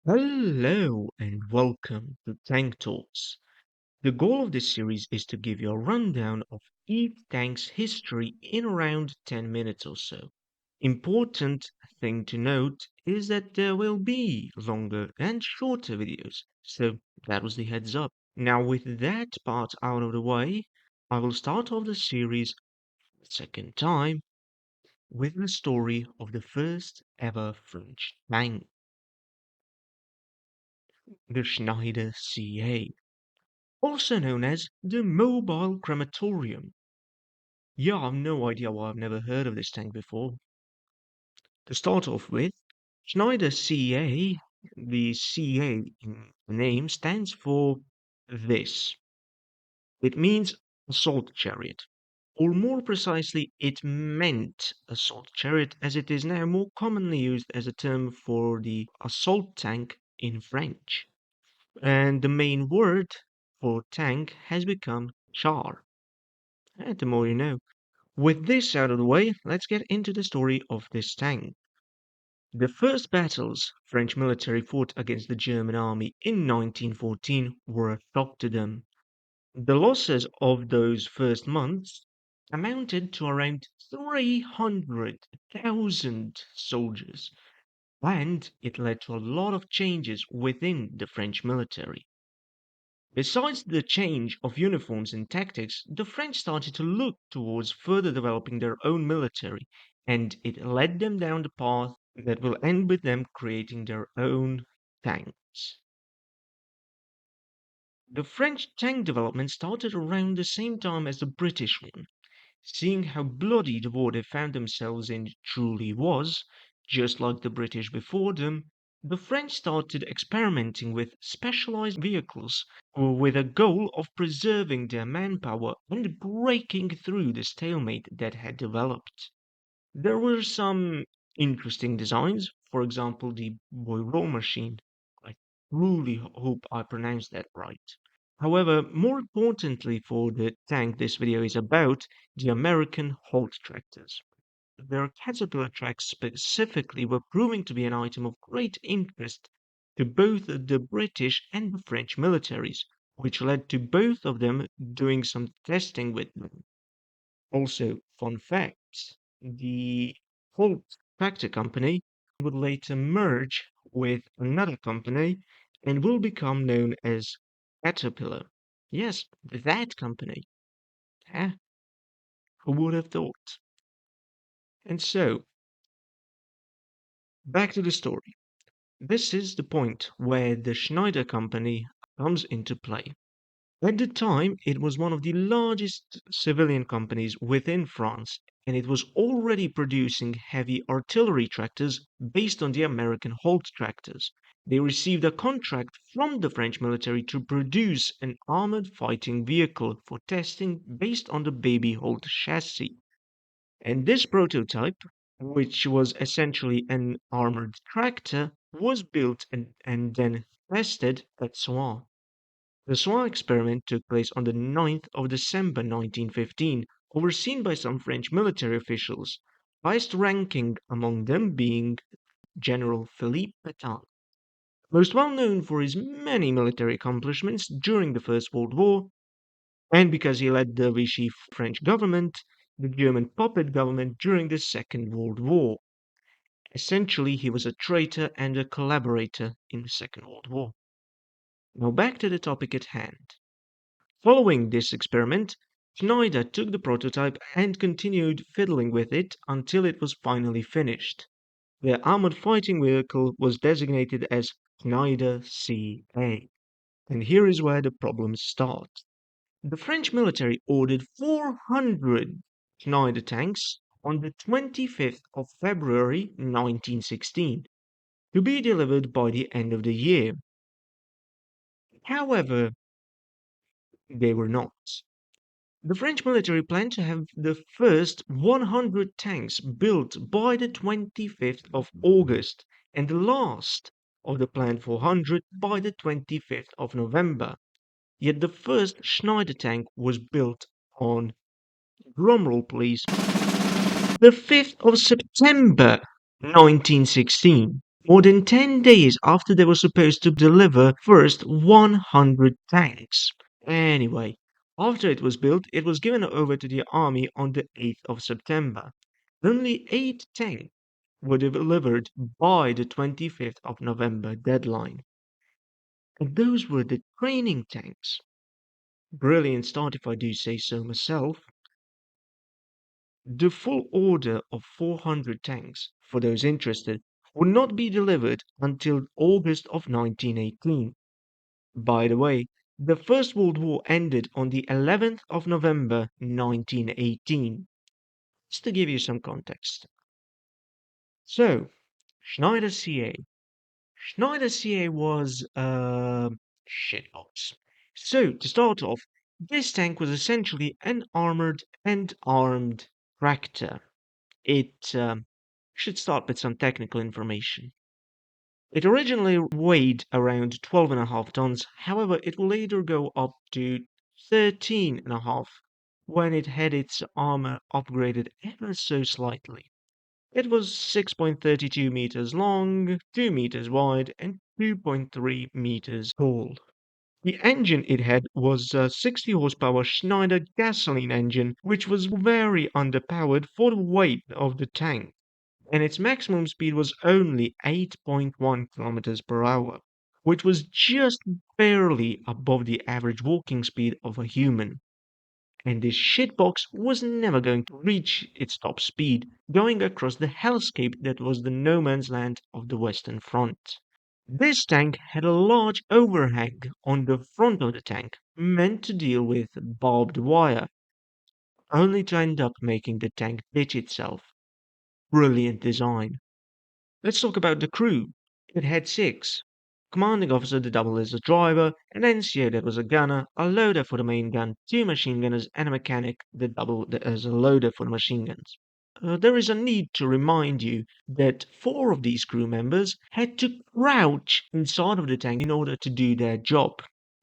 Hello and welcome to Tank Talks. The goal of this series is to give you a rundown of each tank's history in around 10 minutes or so. Important thing to note is that there will be longer and shorter videos, so that was the heads up. Now, with that part out of the way, I will start off the series the second time with the story of the first ever French tank, the Schneider CA, also known as the mobile crematorium. Yeah, I've no idea why I've never heard of this tank before. To start off with, Schneider CA, the CA in the name stands for this. It means assault chariot, or more precisely, it meant assault chariot as it is now more commonly used as a term for the assault tank in French. And the main word for tank has become char. And the more you know. With this out of the way, let's get into the story of this tank. The first battles French military fought against the German army in 1914 were a shock to them. The losses of those first months amounted to around 300,000 soldiers, and it led to a lot of changes within the French military. Besides the change of uniforms and tactics, the French started to look towards further developing their own military, and it led them down the path that will end with them creating their own tanks. The French tank development started around the same time as the British one. Seeing how bloody the war they found themselves in truly was, just like the British before them, the French started experimenting with specialized vehicles with a goal of preserving their manpower and breaking through the stalemate that had developed. There were some interesting designs, for example, the Boireau machine. I truly hope I pronounced that right. However, more importantly for the tank this video is about, the American Holt tractors. Their Caterpillar tracks specifically were proving to be an item of great interest to both the British and the French militaries, which led to both of them doing some testing with them. Also, fun facts, the Holt tractor company would later merge with another company and will become known as Caterpillar. Yes, that company. Huh? Who would have thought? And so, back to the story. This is the point where the Schneider company comes into play. At the time, it was one of the largest civilian companies within France, and it was already producing heavy artillery tractors based on the American Holt tractors. They received a contract from the French military to produce an armored fighting vehicle for testing based on the Baby Holt chassis. And this prototype, which was essentially an armored tractor, was built and then tested at Soin. The Soin experiment took place on the 9th of December 1915, overseen by some French military officials, highest ranking among them being General Philippe Pétain. Most well known for his many military accomplishments during the First World War, and because he led the Vichy French government, the German puppet government during the Second World War. Essentially, he was a traitor and a collaborator in the Second World War. Now back to the topic at hand. Following this experiment, Schneider took the prototype and continued fiddling with it until it was finally finished. The armored fighting vehicle was designated as Schneider CA. And here is where the problems start. The French military ordered 400 Schneider tanks on the 25th of February 1916 to be delivered by the end of the year. However, they were not. The French military planned to have the first 100 tanks built by the 25th of August and the last of the planned 400 by the 25th of November. Yet the first Schneider tank was built on, drumroll please, the 5th of September 1916. more than 10 days after they were supposed to deliver first 100 tanks. Anyway, after it was built, it was given over to the army on the 8th of September. Only 8 tanks were delivered by the 25th of November deadline. And those were the training tanks. Brilliant start if I do say so myself. The full order of 400 tanks, for those interested, would not be delivered until August of 1918. By the way, the First World War ended on the 11th of November 1918. Just to give you some context. So, Schneider CA. Schneider CA was a shitbox. So, to start off, this tank was essentially an armored and armed tractor. It should start with some technical information. It originally weighed around 12.5 tons, however, it will later go up to 13.5 when it had its armor upgraded ever so slightly. It was 6.32 meters long, 2 meters wide, and 2.3 meters tall. The engine it had was a 60 horsepower Schneider gasoline engine, which was very underpowered for the weight of the tank, and its maximum speed was only 8.1 kilometers per hour, which was just barely above the average walking speed of a human. And this shitbox was never going to reach its top speed, going across the hellscape that was the no man's land of the Western Front. This tank had a large overhang on the front of the tank, meant to deal with barbed wire, only to end up making the tank ditch itself. Brilliant design. Let's talk about the crew. It had six. Commanding officer, the double as a driver, an NCO that was a gunner, a loader for the main gun, two machine gunners, and a mechanic, the double as a loader for the machine guns. There is a need to remind you that four of these crew members had to crouch inside of the tank in order to do their job,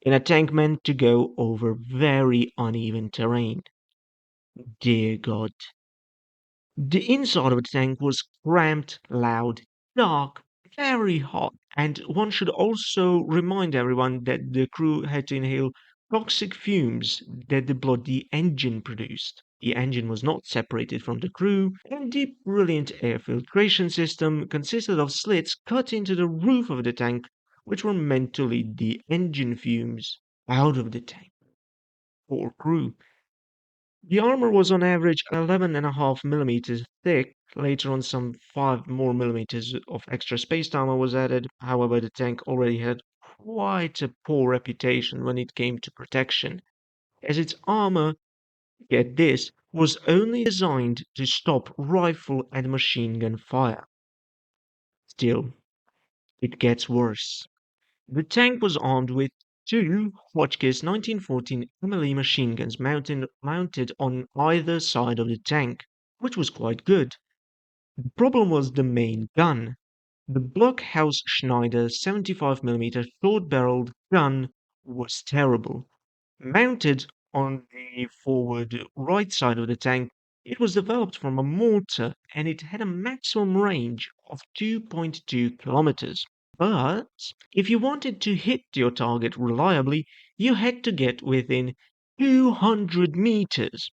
in a tank meant to go over very uneven terrain. Dear God. The inside of the tank was cramped, loud, dark, very hot, and one should also remind everyone that the crew had to inhale toxic fumes that the bloody engine produced. The engine was not separated from the crew, and the brilliant air filtration system consisted of slits cut into the roof of the tank, which were meant to lead the engine fumes out of the tank. Poor crew. The armor was on average 11.5 millimeters thick. Later on, some 5 more millimeters of extra spaced armor was added. However, the tank already had quite a poor reputation when it came to protection, as its armor, get this, was only designed to stop rifle and machine gun fire. Still, it gets worse. The tank was armed with two Hotchkiss 1914 MLE machine guns mounted on either side of the tank, which was quite good. The problem was the main gun. The Blockhaus Schneider 75mm short-barreled gun was terrible. Mounted on the forward right side of the tank, it was developed from a mortar and it had a maximum range of 2.2 kilometers. But if you wanted to hit your target reliably, you had to get within 200 meters.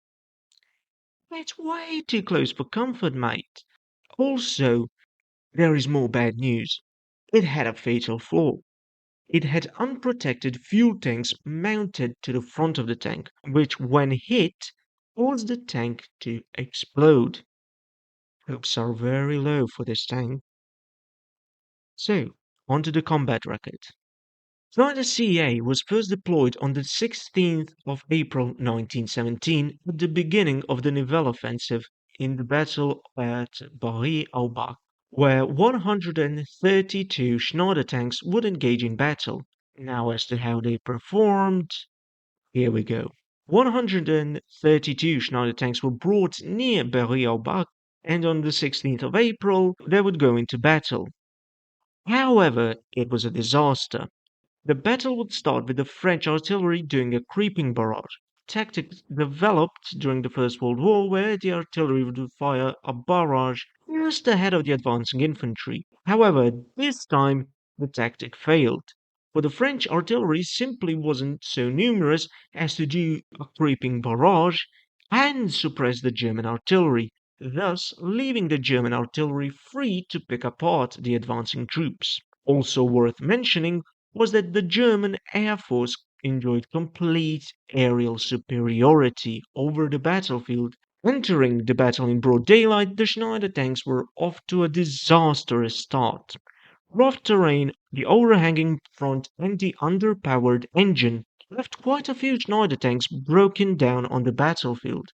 That's way too close for comfort, mate. Also, there is more bad news. It had a fatal flaw. It had unprotected fuel tanks mounted to the front of the tank, which, when hit, caused the tank to explode. Hopes are very low for this tank. So, onto the combat record. Schneider CA was first deployed on the 16th of April 1917 at the beginning of the Nivelle offensive in the battle at Berry-au-Bac, where 132 Schneider tanks would engage in battle. Now, as to how they performed, here we go. 132 Schneider tanks were brought near Berry-au-Bac, and on the 16th of April they would go into battle. However, it was a disaster. The battle would start with the French artillery doing a creeping barrage, tactics developed during the First World War where the artillery would fire a barrage just ahead of the advancing infantry. However, this time the tactic failed, for the French artillery simply wasn't so numerous as to do a creeping barrage and suppress the German artillery, thus leaving the German artillery free to pick apart the advancing troops. Also worth mentioning was that the German Air Force enjoyed complete aerial superiority over the battlefield. Entering the battle in broad daylight, the Schneider tanks were off to a disastrous start. Rough terrain, the overhanging front, and the underpowered engine left quite a few Schneider tanks broken down on the battlefield,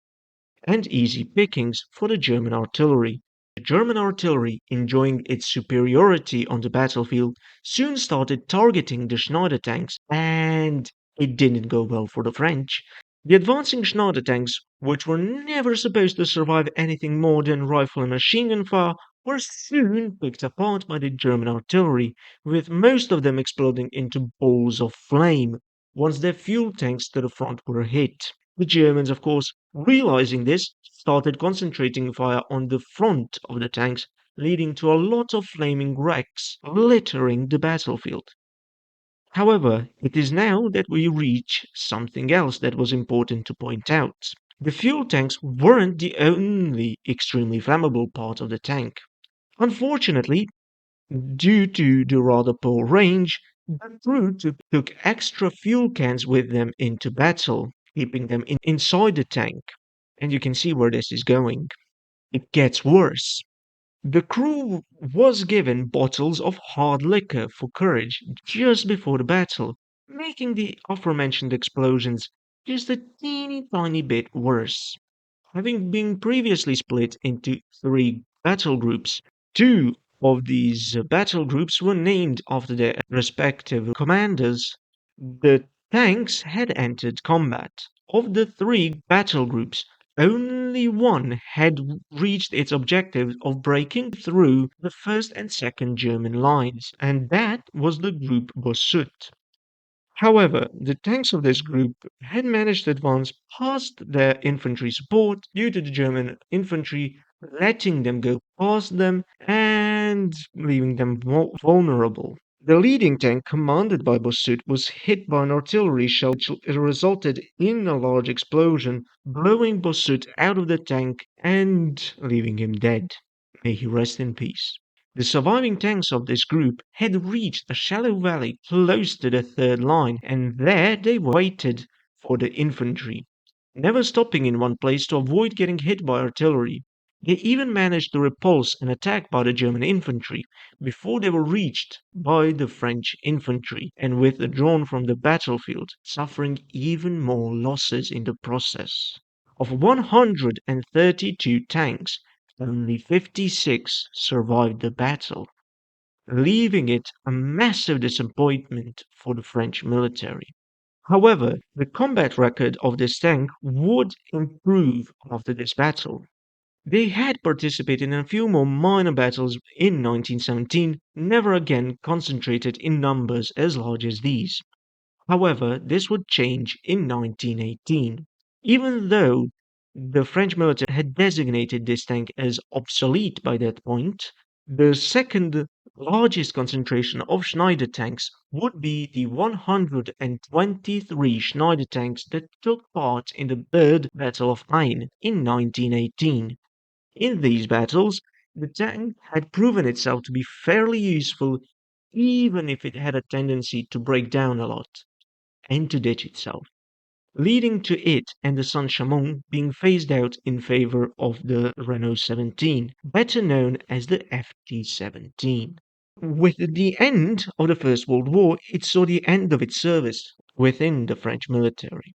and easy pickings for the German artillery. The German artillery, enjoying its superiority on the battlefield, soon started targeting the Schneider tanks, and it didn't go well for the French. The advancing Schneider tanks, which were never supposed to survive anything more than rifle and machine gun fire, were soon picked apart by the German artillery, with most of them exploding into balls of flame once their fuel tanks to the front were hit. The Germans, of course, realizing this, started concentrating fire on the front of the tanks, leading to a lot of flaming wrecks littering the battlefield. However, it is now that we reach something else that was important to point out. The fuel tanks weren't the only extremely flammable part of the tank. Unfortunately, due to the rather poor range, the crew took extra fuel cans with them into battle, keeping them inside the tank. And you can see where this is going. It gets worse. The crew was given bottles of hard liquor for courage just before the battle, making the aforementioned explosions just a teeny tiny bit worse. Having been previously split into three battle groups, two of these battle groups were named after their respective commanders. The tanks had entered combat. Of the three battle groups, only one had reached its objective of breaking through the first and second German lines, and that was the group Bossut. However, the tanks of this group had managed to advance past their infantry support due to the German infantry letting them go past them and leaving them vulnerable. The leading tank, commanded by Bossut, was hit by an artillery shell which resulted in a large explosion, blowing Bossut out of the tank and leaving him dead. May he rest in peace. The surviving tanks of this group had reached a shallow valley close to the third line, and there they waited for the infantry, never stopping in one place to avoid getting hit by artillery. They even managed to repulse an attack by the German infantry before they were reached by the French infantry and withdrawn from the battlefield, suffering even more losses in the process. Of 132 tanks, only 56 survived the battle, leaving it a massive disappointment for the French military. However, the combat record of this tank would improve after this battle. They had participated in a few more minor battles in 1917, never again concentrated in numbers as large as these. However, this would change in 1918. Even though the French military had designated this tank as obsolete by that point, the second largest concentration of Schneider tanks would be the 123 Schneider tanks that took part in the Third Battle of Aisne in 1918. In these battles, the tank had proven itself to be fairly useful, even if it had a tendency to break down a lot and to ditch itself, leading to it and the Saint Chamond being phased out in favor of the Renault 17, better known as the FT-17. With the end of the First World War, it saw the end of its service within the French military.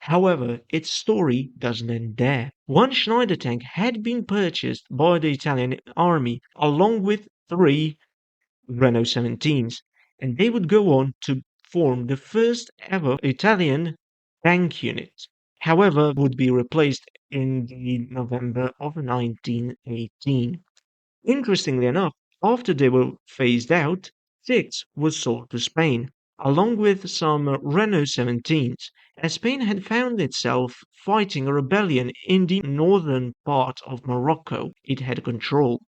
However, its story doesn't end there. One Schneider tank had been purchased by the Italian army along with three Renault 17s, and they would go on to form the first ever Italian tank unit. However, would be replaced in the November of 1918. Interestingly enough, after they were phased out, six was sold to Spain, along with some Renault 17s, as Spain had found itself fighting a rebellion in the northern part of Morocco it had controlled.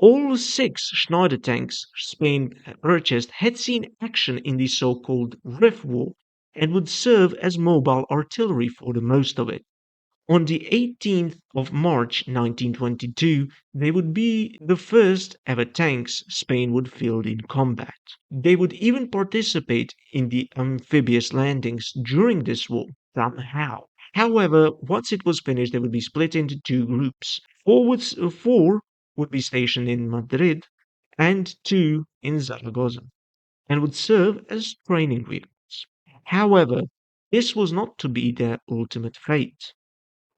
All six Schneider tanks Spain purchased had seen action in the so-called Rift War and would serve as mobile artillery for the most of it. On the 18th of March 1922, they would be the first ever tanks Spain would field in combat. They would even participate in the amphibious landings during this war, somehow. However, once it was finished, they would be split into two groups. Four would be stationed in Madrid and two in Zaragoza, and would serve as training vehicles. However, this was not to be their ultimate fate.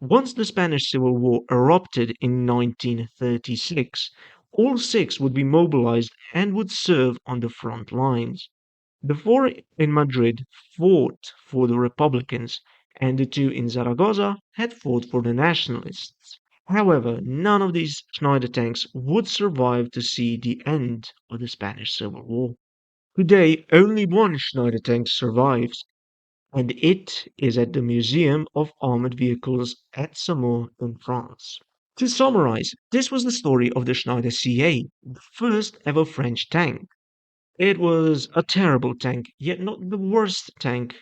Once the Spanish Civil War erupted in 1936, all six would be mobilized and would serve on the front lines. The four in Madrid fought for the Republicans, and the two in Zaragoza had fought for the Nationalists. However, none of these Schneider tanks would survive to see the end of the Spanish Civil War. Today, only one Schneider tank survives, and it is at the Museum of Armored Vehicles at Saumur in France. To summarize, this was the story of the Schneider CA, the first ever French tank. It was a terrible tank, yet not the worst tank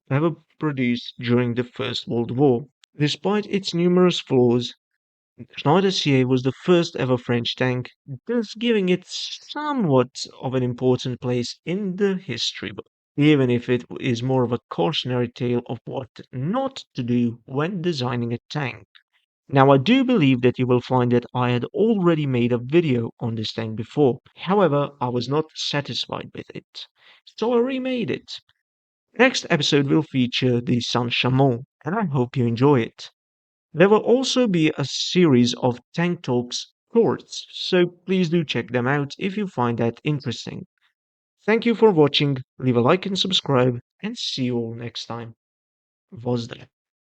ever produced during the First World War. Despite its numerous flaws, Schneider CA was the first ever French tank, thus giving it somewhat of an important place in the history book, even if it is more of a cautionary tale of what not to do when designing a tank. Now, I do believe that you will find that I had already made a video on this tank before. However, I was not satisfied with it, so I remade it. Next episode will feature the Saint Chamond, and I hope you enjoy it. There will also be a series of Tank Talks shorts, so please do check them out if you find that interesting. Thank you for watching, leave a like and subscribe, and see you all next time. Was that?